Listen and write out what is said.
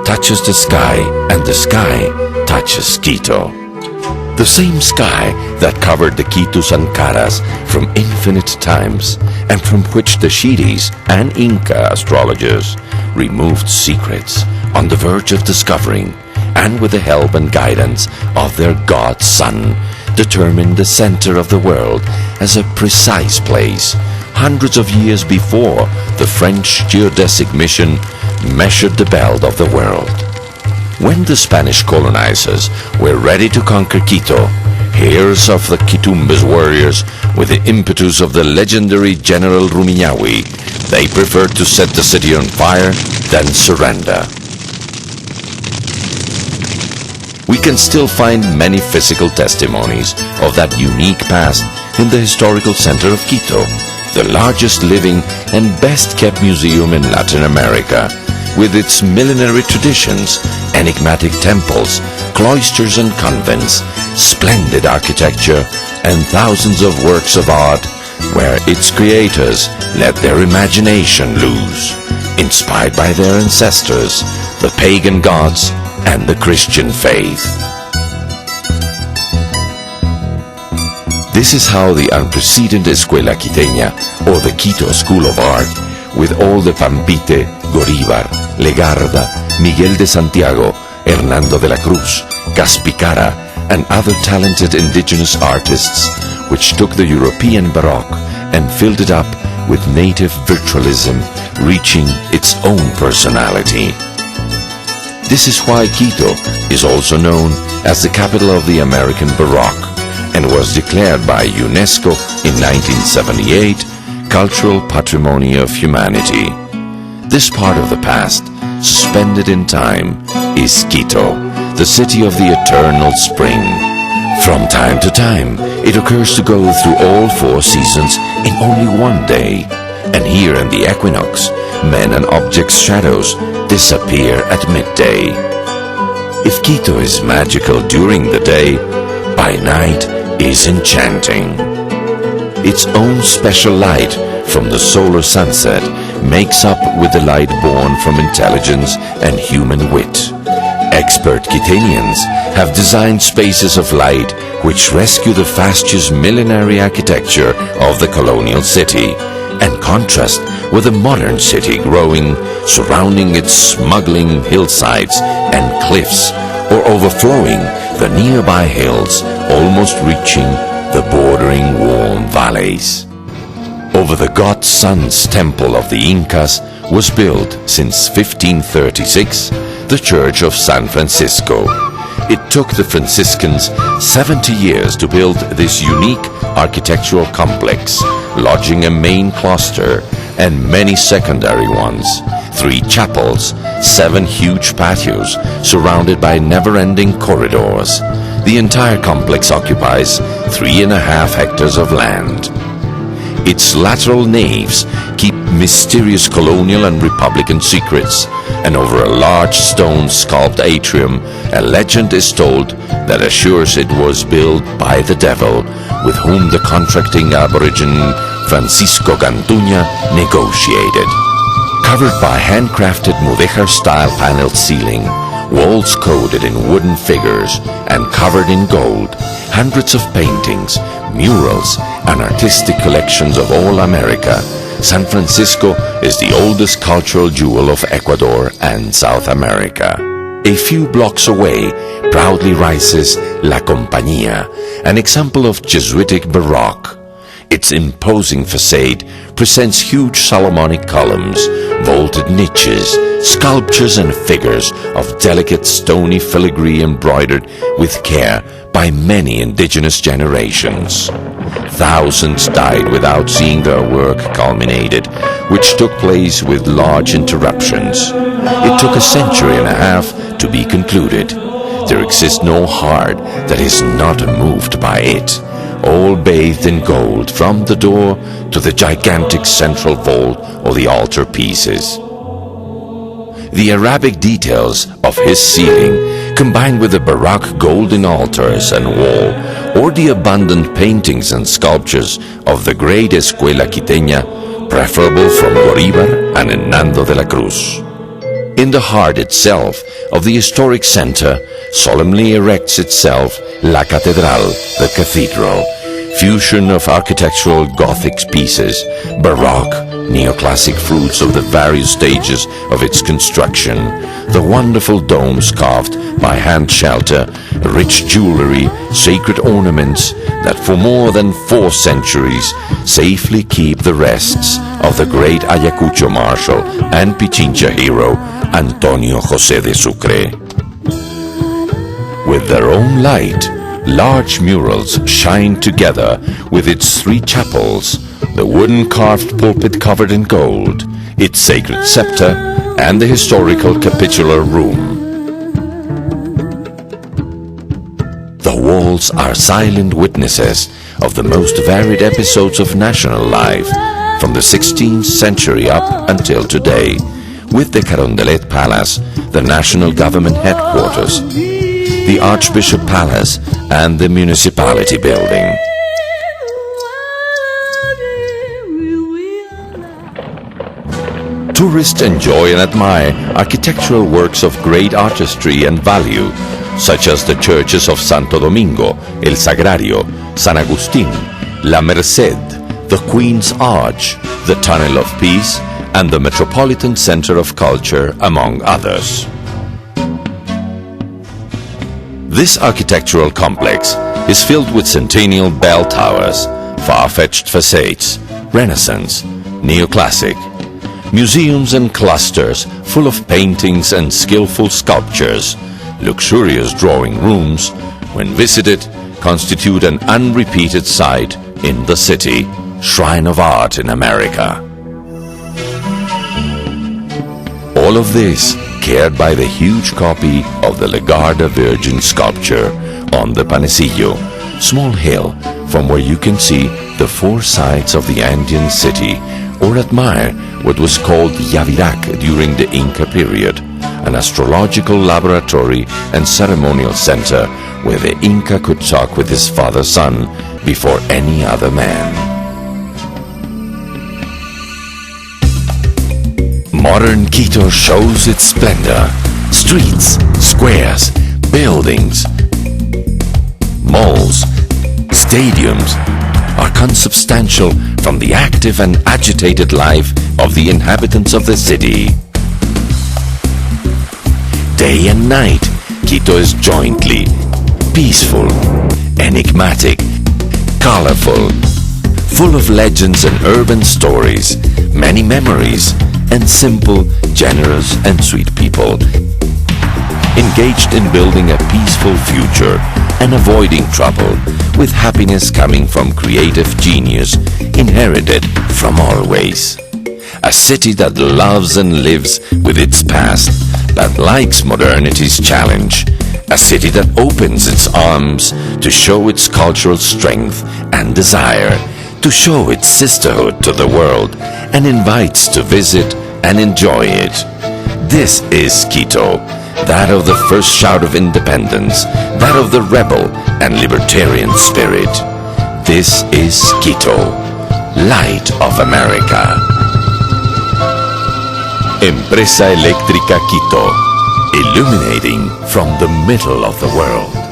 touches the sky and the sky touches Quito. The same sky that covered the Quito Sankaras from infinite times and from which the Shiris and Inca astrologers removed secrets on the verge of discovering, and with the help and guidance of their god sun, determined the center of the world as a precise place hundreds of years before the French geodesic mission measured the belt of the world. When the Spanish colonizers were ready to conquer Quito, heirs of the Quitumbes warriors with the impetus of the legendary General Rumiñahui, they preferred to set the city on fire than surrender. We can still find many physical testimonies of that unique past in the historical center of Quito, the largest living and best kept museum in Latin America, with its millenary traditions, enigmatic temples, cloisters and convents, splendid architecture, and thousands of works of art where its creators let their imagination loose, inspired by their ancestors, the pagan gods, and the Christian faith. This is how the unprecedented Escuela Quiteña, or the Quito School of Art, with all the Pampite, Goríbar, Legarda, Miguel de Santiago, Hernando de la Cruz, Caspicara, and other talented indigenous artists, which took the European Baroque and filled it up with native virtualism, reaching its own personality. This is why Quito is also known as the capital of the American Baroque and was declared by UNESCO in 1978 Cultural Patrimony of Humanity. This part of the past, suspended in time, is Quito, the city of the eternal spring. From time to time, it occurs to go through all 4 seasons in only one day, and here in the equinox, men and objects' shadows disappear at midday. If Quito is magical during the day, by night is enchanting. Its own special light from the solar sunset makes up with the light born from intelligence and human wit. Expert Quiteñans have designed spaces of light which rescue the fastuous millenary architecture of the colonial city and contrast with the modern city growing, surrounding its smuggling hillsides and cliffs, or overflowing the nearby hills, almost reaching the bordering warm valleys. Over the god Sun's temple of the Incas was built since 1536 the Church of San Francisco. It took the Franciscans 70 years to build this unique architectural complex, lodging a main cluster and many secondary ones, 3 chapels, 7 huge patios surrounded by never-ending corridors. The entire complex occupies 3.5 hectares of land. Its lateral naves keep mysterious colonial and republican secrets, and over a large stone sculpted atrium, a legend is told that assures it was built by the devil, with whom the contracting aborigine Francisco Gantuña negotiated. Covered by handcrafted Mudéjar-style paneled ceiling, walls coated in wooden figures and covered in gold, hundreds of paintings, murals, and artistic collections of all America, San Francisco is the oldest cultural jewel of Ecuador and South America. A few blocks away proudly rises La Compañía, an example of Jesuitic Baroque. Its imposing facade presents huge Solomonic columns, vaulted niches, sculptures and figures of delicate stony filigree embroidered with care by many indigenous generations. Thousands died without seeing their work culminated, which took place with large interruptions. It took a century and a half to be concluded. There exists no heart that is not moved by it, all bathed in gold from the door to the gigantic central vault or the altar pieces. The Arabic details of his ceiling, combined with the Baroque golden altars and wall, or the abundant paintings and sculptures of the great Escuela Quiteña, preferable from Goríbar and Hernando de la Cruz. In the heart itself of the historic center solemnly erects itself La Catedral, the cathedral, fusion of architectural Gothic pieces, Baroque, neoclassic fruits of the various stages of its construction, the wonderful domes carved by hand shelter, rich jewelry, sacred ornaments that for more than 4 centuries safely keep the rests of the great Ayacucho marshal and Pichincha hero Antonio José de Sucre. With their own light, large murals shine together with its 3 chapels, the wooden carved pulpit covered in gold, its sacred scepter, and the historical capitular room. The walls are silent witnesses of the most varied episodes of national life, from the 16th century up until today, with the Carondelet Palace, the national government headquarters, the Archbishop Palace, and the municipality building. Tourists enjoy and admire architectural works of great artistry and value, such as the churches of Santo Domingo, El Sagrario, San Agustín, La Merced, the Queen's Arch, the Tunnel of Peace, and the Metropolitan Center of Culture, among others. This architectural complex is filled with centennial bell towers, far-fetched facades, Renaissance, neoclassic, museums and clusters full of paintings and skillful sculptures, luxurious drawing rooms, when visited, constitute an unrepeated sight in the city, shrine of art in America. All of this cared by the huge copy of the Legarda Virgin sculpture on the Panecillo, small hill from where you can see the 4 sides of the Andean city, or admire what was called Yavirac during the Inca period, an astrological laboratory and ceremonial center where the Inca could talk with his father-son before any other man. Modern Quito shows its splendor. Streets, squares, buildings, malls, stadiums are consubstantial from the active and agitated life of the inhabitants of the city. Day and night, Quito is jointly peaceful, enigmatic, colorful, full of legends and urban stories, many memories, and simple, generous, and sweet people, engaged in building a peaceful future and avoiding trouble, with happiness coming from creative genius inherited from always. A city that loves and lives with its past, but likes modernity's challenge. A city that opens its arms to show its cultural strength and desire, to show its sisterhood to the world, and invites to visit and enjoy it. This is Quito, that of the first shout of independence, that of the rebel and libertarian spirit. This is Quito, Light of America. Empresa Eléctrica Quito, illuminating from the middle of the world.